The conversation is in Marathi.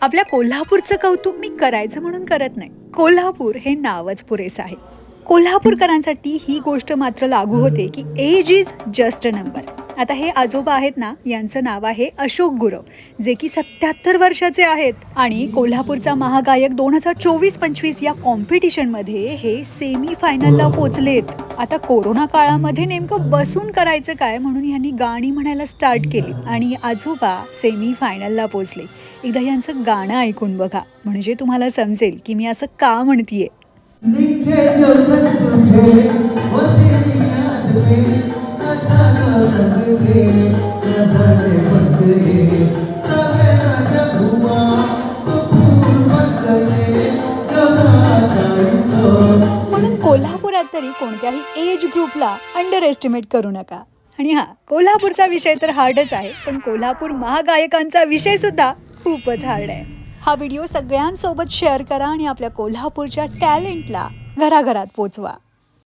आपल्या कोल्हापूरचं कौतुक मी करायचं म्हणून करत नाही. कोल्हापूर हे नावच पुरेसं आहे. कोल्हापूरकरांसाठी ही गोष्ट मात्र लागू होते की age is just a number. आता हे आजोबा आहेत ना, यांचं नाव आहे अशोक गुरव, जे की 77 वर्षाचे आहेत आणि कोल्हापूरचा महागायक 2024-25 या कॉम्पिटिशनमध्ये हे सेमी फायनलला पोचलेत. आता कोरोना काळामध्ये नेमकं बसून करायचं काय म्हणून यांनी गाणी म्हणायला स्टार्ट केली आणि आजोबा सेमी फायनलला पोचले. एकदा यांचं गाणं ऐकून बघा, म्हणजे तुम्हाला समजेल की मी असं का म्हणतीये. म्हणून कोल्हापुरात तरी कोणत्याही एज ग्रुपला अंडर एस्टिमेट करू नका. आणि हा कोल्हापूरचा विषय तर हार्डच आहे, पण कोल्हापूर महागायकांचा विषय सुद्धा खूपच हार्ड आहे. हा व्हिडिओ सगळ्यांसोबत शेअर करा आणि आपल्या कोल्हापूरच्या टॅलेंटला घराघरात पोचवा.